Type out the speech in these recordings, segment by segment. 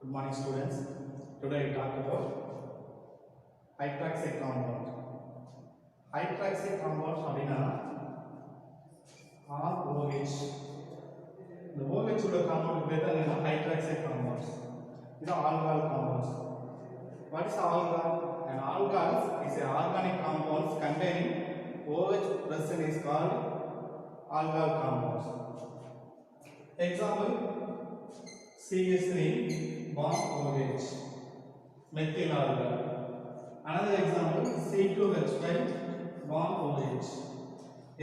Good morning, students. Today I talk about hydroxide compound. Hydroxide compound அப்படினா ROH. The OH உள்ள compound பேர் தான் hydroxide compounds. இது alcohol compounds. What is alcohol? An alcohol is an organic compound containing OH present is called alcohol compounds. Example CH3 bond OH, methyl alcohol. Another example C2H5 bond OH,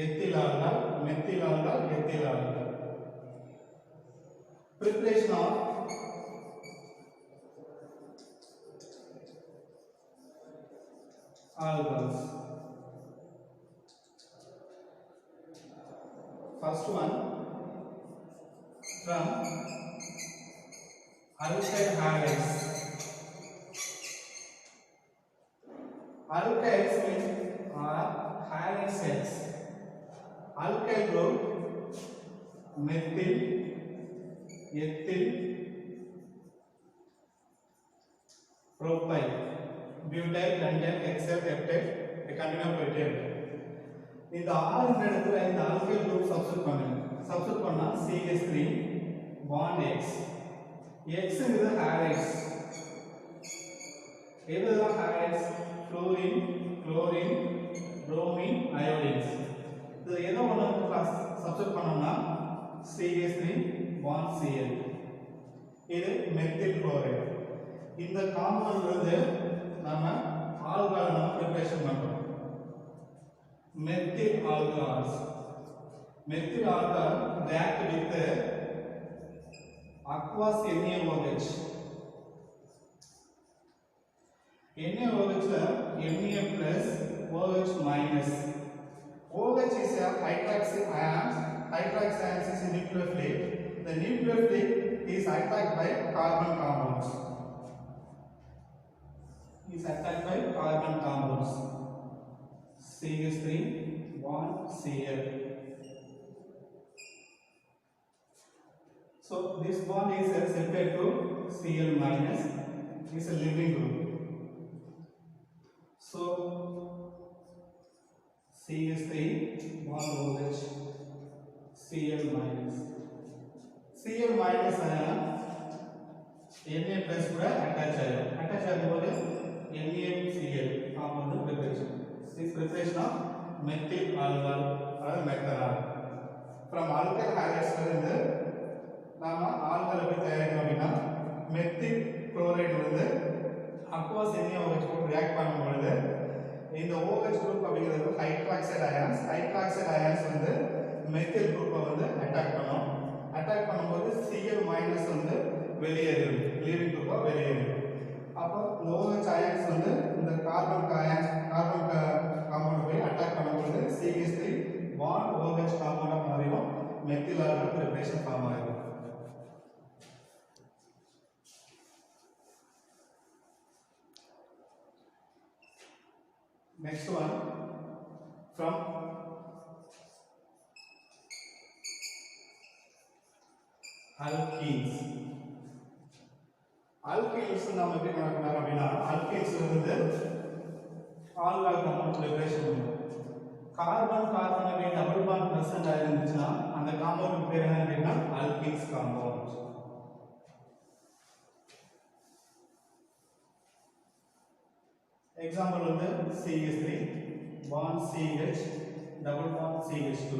ethyl alcohol, methyl alcohol, ethyl alcohol. Preparation of alcohols. First one from alkyl halides. Alkyls means halide sets. Alkyl group methyl, ethyl, propyl, butyl, pentyl, hexyl, heptide. Continue போயிட்டே இருக்கு. இந்த ஆறு இடத்துல இந்த alkyl group substitute பண்ணுங்க. Substitute பண்ணா CH3 bond X. X is the halides. எதுதான் halides? Fluorine, chlorine, bromine, iodines. இது எதை ஒண்ணு கிளாஸ் சப்ஸ்டிட்யூட் பண்ணோம்னா CH3 bond Cl. இது methyl chloride. இந்த காம்பவுண்ட் வந்து நாம ஆல்கஹால் நம்ம பிரிப்பரேஷன் பண்றோம். Methyl alcohols. Methyl alcohol react with aqueous NaOH. NaOH la Na plus OH minus. OH is a hydroxide ions. Hydroxide ions is a nucleophile. The nucleophile is attacked by carbon compounds. Is attacked by carbon compounds. CH3 bond Cl. So this bond is separated to Cl minus. Is a living group. So CH3 bond OH, Cl minus. Cl minus Na plus கூட attach ஆயிடும். Attach ஆகும்போது NaCl compound preparation. This preparation of methyl alcohol or methanol. From alkyl halides இருந்து நாம alcohol எப்படி தயாரிக்கணும் அப்படின்னா methyl chloride வந்து aqueous NaOH கூட react பண்ணும்போது இந்த OH குரூப் அப்படிங்கிறது ஹைட்ராக்சைடு அயான்ஸ். ஹைட்ராக்சைடு அயான்ஸ் வந்து மெத்தில் குரூப்பை வந்து அட்டாக் பண்ணும். அட்டாக் பண்ணும்போது Cl மைனஸ் வந்து வெளியேறும், லீவிங் குரூப்பா வெளியேறும். அப்போ இந்த OH அயான்ஸ் வந்து இந்த கார்பன் காம்பவுண்ட் போய் அட்டாக் பண்ணும்போது CH3 bond OH காம்பவுண்டா மாறிடும், மெத்தில் ஆல்கஹால் பிரிப்பரேஷன் ஃபார்ம் ஆகும். Next one from alkenes. Alkenes நாம எப்படி கணக்கிடலாம் அப்படின்னா alkenes வந்து ஆல்கஹால் காம்பவுண்ட் பிரிப்பரேஷன் பண்ணும். Carbon carbon double bond present ஆயிருந்துச்சுன்னா அந்த காம்பவுண்ட் பேர் என்ன அப்படின்னா alkenes காம்பவுண்ட். Example வந்து CH3 bond CH double bond CH2.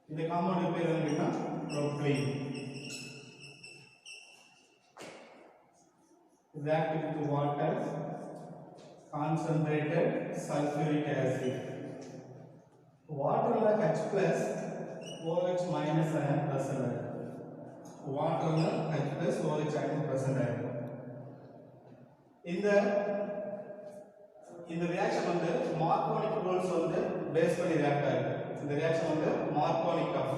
இந்த காம்பவுண்ட் பேர் என்னன்னா propylene. React with water, concentrated sulfuric acid. Water la H plus OH minus ion present. Water la H plus OH ion present. இந்த reaction வந்து மார்கோனிக் rules வந்து base பண்ணி react ஆகுது. இந்த reaction வந்து மார்கோனிக் ஆஃப்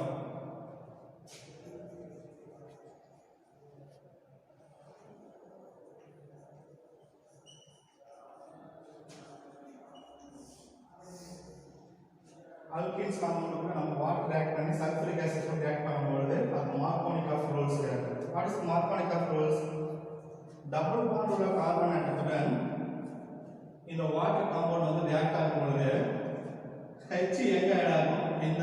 alkenes compound நம்ம வாட்டர் ஆட் பண்ணி sulphuric acid react பண்ணும்போது அது மார்கோனிக் ஆஃப் ரூல்ஸ் கிடைக்கும். What is Marconi rules? Double bond உள்ள கார்பன் ஆட்டத்துடன் இந்த வாட்டர் காம்பவுண்ட் வந்து ரியாக்ட் ஆகும் பொழுது H எங்க ஆட் ஆகும்? இந்த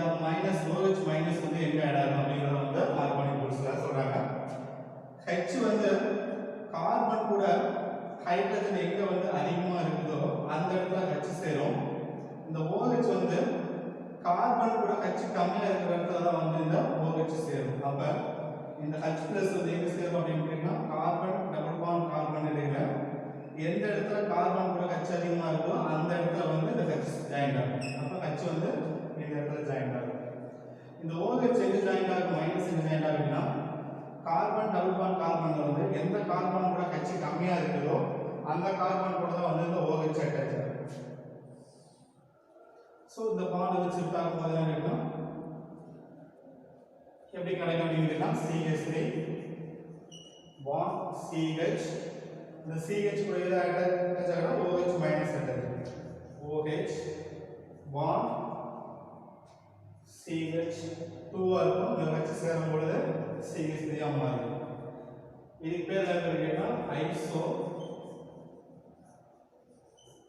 OH மைனஸ் வந்து எங்க ஆட் ஆகும் அப்படிங்கறது வந்து மார்க்கோனி ரூல்ஸ்ல சொல்றாங்க. H வந்து கார்பன் கூட ஹைட்ரஜன் எங்க வந்து அதிகமா இருக்குதோ அந்த இடத்துல H சேரும். இந்த OH வந்து கார்பன் கூட H கம்மியா இருக்கிற இடத்துல தான் வந்து இந்த OH சேரும். அப்ப இந்த H+ வந்து எங்க சேரும் அப்படினு கேட்டா கார்பன் டபுள் பாண்ட் கார்பன் இடையில எந்த இடத்துல கார்பன் கூட H அதிகமா இருக்கோ அந்த இடத்துல வந்து இந்த H ஜாயின் ஆகும். அப்ப H வந்து இந்த இடத்துல ஜாயின் ஆகும். இந்த OH எங்க ஜாயின் ஆகும்? மைனஸ் எங்க ஜாயின் ஆகும்னா கார்பன் டபுள் பாண்ட் கார்பன்ல வந்து எந்த கார்பன் கூட H கம்மியா இருக்குதோ அந்த கார்பன் கூட தான் வந்து இந்த OH அட்டாச் ஆகும். சோ இந்த பாண்ட் வந்து ஷிஃப்ட் ஆகும்போது என்ன நடக்கும்? எப்படி கிடைக்கும் அப்படினா CH3 bond CH இந்த CH கூட எது அட்டாச் ஆகும்னா OH minus attach OH bond CH2 இருக்கும். இந்த H சேரும் பொழுது CH3 ஆ மாறும். இதுக்கு பேர் என்ன கேட்டா iso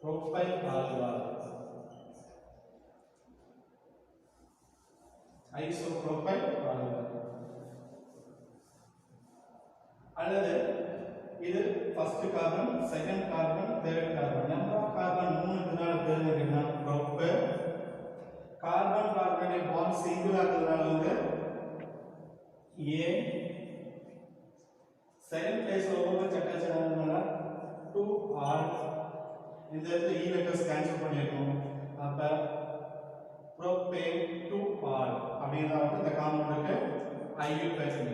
propyl alcohol. Isopropyl alcohol அல்லது இது first carbon, second carbon, third carbon. Number of carbon 3 இதனால பேர் என்ன? ப்ரோபைல். கார்பன் கார்பனை பாண்ட் சிங்கிள் ஆக்குறதுனால வந்து A. செகண்ட் பிளேஸ்ல OH அட்டாச் ஆனதுனால 2R. இந்த இடத்துல E லெட்டர்ஸ் கேன்சல் பண்ணிருக்கோம். அப்ப propane 2R அப்படினா வந்து இந்த காம்பவுண்டுக்கு IU facing.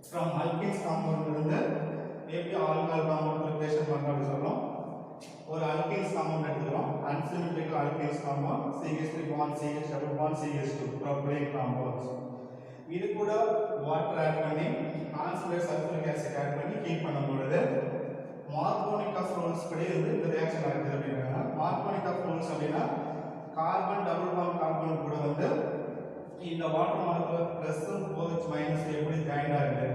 From alkenes compound இருந்து எப்படி ஆல்கஹால் காம்பவுண்ட் ரிப்ளேஸ் பண்றோம் அப்படி சொல்றோம். ஒரு alkenes compound எடுத்துறோம். unsymmetrical alkenes compound CH3 bond CH double bond CH2 propane compounds. இது கூட வாட்டர் ஆட் பண்ணி கான்சன்ட்ரேட் சல்ஃபூரிக் ஆசிட் ஆட் பண்ணி ஹீட் பண்ணும் பொழுது மார்கோனிக் ஆஃப் ரூல்ஸ் படி இந்த ரியாக்ஷன் நடக்குது அப்படினா மார்கோனிக் ஆஃப் ரூல்ஸ் அப்படினா கார்பன் டபுள் பாண்ட் கார்பன் கூட வந்து இந்த water molecular plus OH minus எப்படி ஜாயின் ஆகுது?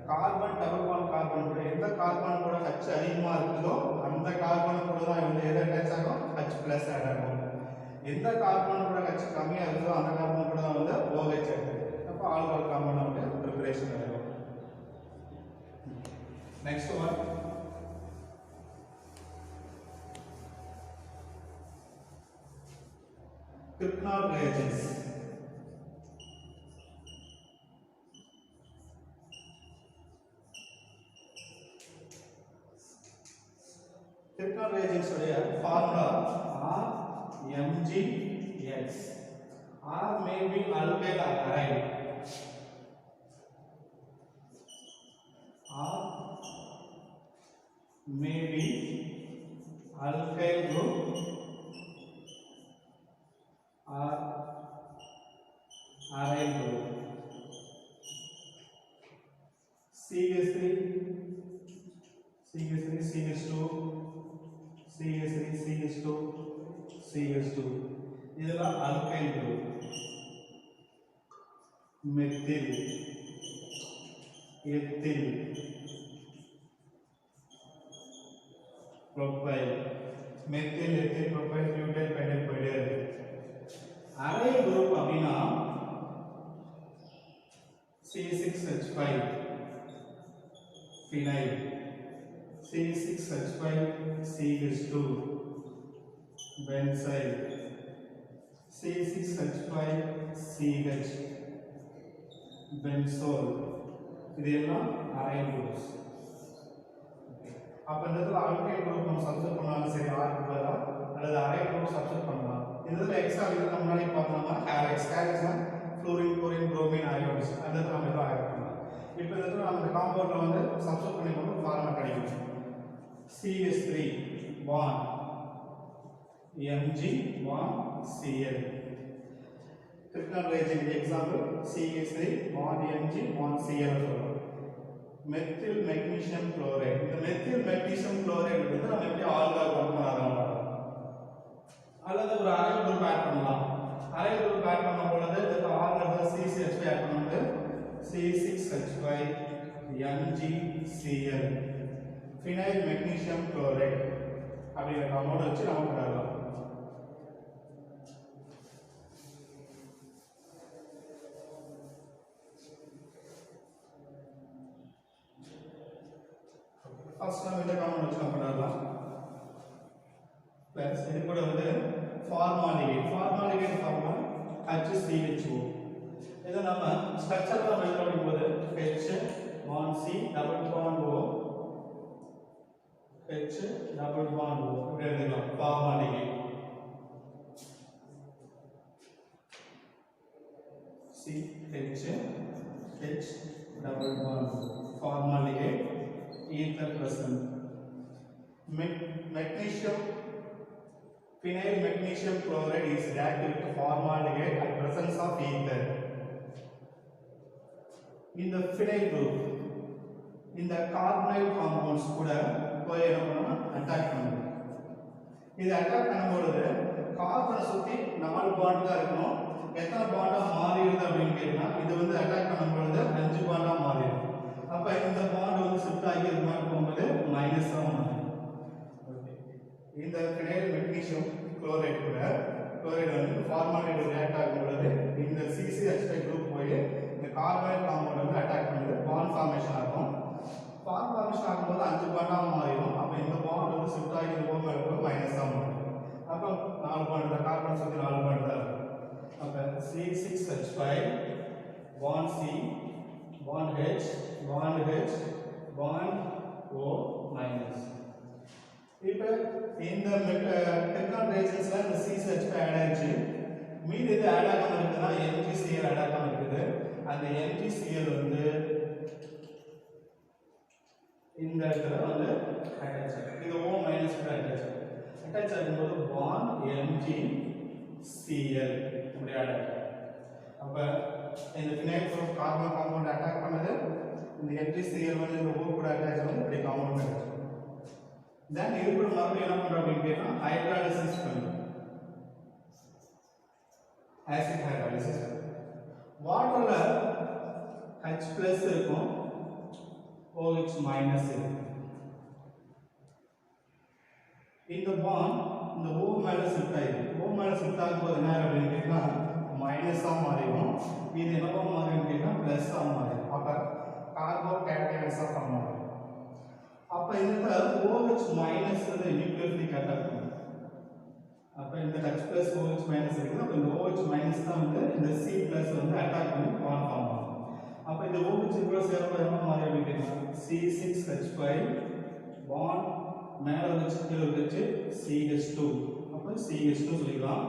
கார்பன் டபுள் பாண்ட் கார்பன் கூட எந்த கார்பன் கூட H அதிகமா இருக்குதோ அந்த கார்பன் கூட தான் வந்து எது அட்டாச் ஆகும்? H+ ஆட் ஆகும். எந்த கார்பன் கூட H கம்மியா இருக்குதோ அந்த கார்பன் கூட தான் வந்து OH ஆட் ஆகும். அப்ப ஆல்கஹால் காம்பவுண்ட் வந்து பிரிபரேஷன் ஆகும். Next one Grignard reagents. Grignard reagents உடைய formula RMgX. R may be alkyl aride. R may be alkyl group or aryl group. CH3 CH2 CH3 CH2 CH2 இதெல்லாம் alkyl group. methyl ethyl propyl methyl ethyl propyl butyl penyl penyl. aryl group அப்படினா C6H5 phenyl C6H5 CH2 benzyl C6H5 CH benzol. இதெல்லாம் aryl groups. அப்ப இந்த இடத்துல alkyl group நம்ம substitute பண்ணாலும் சரி R பதிலா அல்லது aryl group சப்ஸ்டிட்யூட் பண்ணலாம். இதுல எக்ஸ்ட்ரா இதுக்கு முன்னாடி பார்த்தோம்னா ஹாலெக்ஸ்னா ஃப்ளோரின் குளோரின் புரோமின் அயோன்ஸ் அந்த இடத்துல நம்ம இதை ஆட் பண்ணலாம். இப்போ இந்த இடத்துல நம்ம காம்பவுண்ட்ல வந்து சப்ஸ்டிட்யூட் பண்ணி போட்டு ஃபார்முலா கிடைக்கும். CH3 bond Mg bond Cl. Grignard reagent example CH3 bond Mg bond Cl சொல்றோம். Methyl magnesium chloride. இந்த மெத்தில் மெக்னீசியம் குளோரைடு வந்து நம்ம எப்படி ஆல்கஹால் பண்ணலாம் அல்லது ஒரு அரைல் குரூப் ஆட் பண்ணலாம். அரைல் குரூப் ஆட் பண்ணும் பொழுது இதுக்கு R ல CH2 ஆட் பண்ணும்போது C6 C6H5 MgCl phenyl magnesium chloride அப்படிங்கிற காம்பவுண்ட் வச்சு நம்ம போடலாம். ஃபர்ஸ்ட் நம்ம இந்த காம்பவுண்ட் வச்சு நம்ம போடலாம். பிளஸ் இது கூட வந்து ஃபார்மாலிகேட் ஃபார்முலா HCHO. இதை நம்ம ஸ்ட்ரக்சரலா மெத்தட் அப்படிங்கும்போது H bond C double bond O H double bond O இப்படி எழுதிக்கலாம். ஃபார்மாலிகேட் C H H double bond formaldehyde ether present. Magnesium phenyl magnesium chloride is reacted with formaldehyde at presence of ether. In the phenyl group, in the carbonyl compounds கூட போய் என்ன பண்ணணும் attack பண்ணும். இது attack பண்ணும்போது கார்பனை சுத்தி 4 பாண்ட் தான் இருக்கும். எத்தனை பாண்டா மாறிடுது அப்படின்னு கேட்டா இது வந்து அட்டாக் பண்ணும்போது 5 பாண்டா மாறிடும். அப்ப இந்த பாண்ட் வந்து ஷிஃப்ட் ஆகி இது மாதிரி போகும்போது மைனஸ் ஆகும். ஓகே, இந்த phenyl magnesium chloride கூட chloride வந்து ஃபார்மாலிட்டி ரியாக்ட் ஆகும்போது இந்த CCH5 குரூப் போய் இந்த கார்பனைல் காம்பவுண்ட் வந்து அட்டாக் பண்ணுது. பாண்ட் ஃபார்மேஷன் ஆகும். பாண்ட் ஃபார்மேஷன் ஆகும்போது 5 பாண்டா மாறிடும். அப்ப இந்த பாண்ட் வந்து ஷிஃப்ட் ஆகி இது ஓவர் போய் மைனஸ் ஆகும். அப்ப 4 பாண்ட் இந்த கார்பன் சுத்தி 4 பாண்ட் தான் இருக்கும். அப்ப C6H5 bond C bond H bond H bond O minus. இப்ப இந்த டெக்னால் ரியாக்ஷன்ஸ்ல இந்த C6H5 ஆட் ஆயிடுச்சு. மீதி இது ஆட் ஆகாம இருக்குன்னா MgCl ஆட் ஆகாம இருக்குது. அந்த MgCl வந்து இந்த இடத்துல வந்து அட்டாச் ஆகும். இது O minus கூட அட்டாச் ஆகும்போது bond MgCl இப்படி ஆட் ஆகும். அப்ப இந்த phenyl group carbon compound attack பண்ணது இந்த MgCl வந்து இந்த O கூட அட்டாச் ஆகும். இப்படி காம்பவுண்ட் ஆகும். தென் இது கூட மறுபடியும் என்ன பண்றோம் அப்படின்னு கேட்டா ஹைட்ராலிசிஸ் பண்ணுறோம். Acid hydrolysis. வாட்டர்ல H+ இருக்கும், OH- இருக்கும். இந்த பாண்ட் இந்த O மேல ஷிஃப்ட் ஆயிடும். O மேல ஷிஃப்ட் ஆகும்போது என்ன அப்படின்னு கேட்டா மைனஸா மாறிடும். இது என்னவா மாறும்னு கேட்டா பிளஸ்ஸா மாறிடும். அப்ப கார்போ கேட்டையன்ஸா ஃபார்ம் ஆகும். அப்ப இந்த OH- வந்து நியூக்ளியோஃபிலிக் அட்டாக் பண்ணும். அப்ப இந்த H+ OH- இருக்குது. அப்ப இந்த OH- தான் வந்து இந்த C+ வந்து அட்டாக் பண்ணி பாண்ட் ஃபார்ம் ஆகும். அப்ப இந்த OH கூட சேரும்போது என்ன மாறி அப்படின்னா C6H5 பாண்ட் மேல வச்சு கீழே வச்சு CH2. அப்ப CH2 சொல்லிக்கலாம்.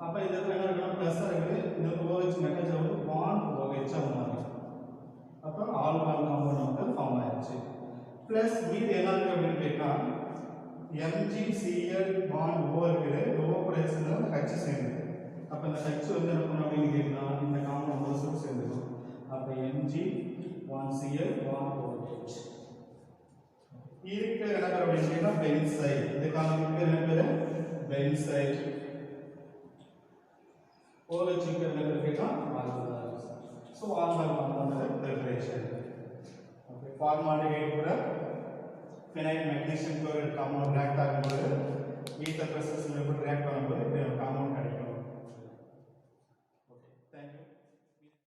அப்ப இந்த இடத்துல என்ன இருக்குன்னா பிளஸ் இருக்குது. இந்த OH மெட்டல் வந்து பாண்ட் OH ஆ மாறும். அப்ப ஆல்கஹால் காம்பவுண்ட் வந்து ஃபார்ம் ஆயிடுச்சு. பிளஸ் மீதி என்ன இருக்கு அப்படின்னு கேட்டா MgCl பாண்ட் O இருக்குது. O கூட சேர்ந்தா H சேர்ந்து. அப்ப இந்த H வந்து என்ன பண்ணணும் அப்படின்னு கேட்டா இந்த காம்பவுண்ட் வந்து சேர்ந்துடும். அப்ப Mg1Cl bond OH. இதுக்கு என்ன பேர் அப்படின்னு கேட்டா பென்சைல். இந்த காம்பவுண்ட் பேர் என்ன பேரு பென்சைல். OH க்கு என்ன பேர் கேட்டா alcohol. So alcohol compound preparation. Okay, ஃபார்மாலிகேட் கூட phenyl magnesium chloride compound react ஆகும்போது ஈத்தர் பிரசஸ்ல எப்படி ரியாக்ட் பண்ணும்போது காம்பவுண்ட்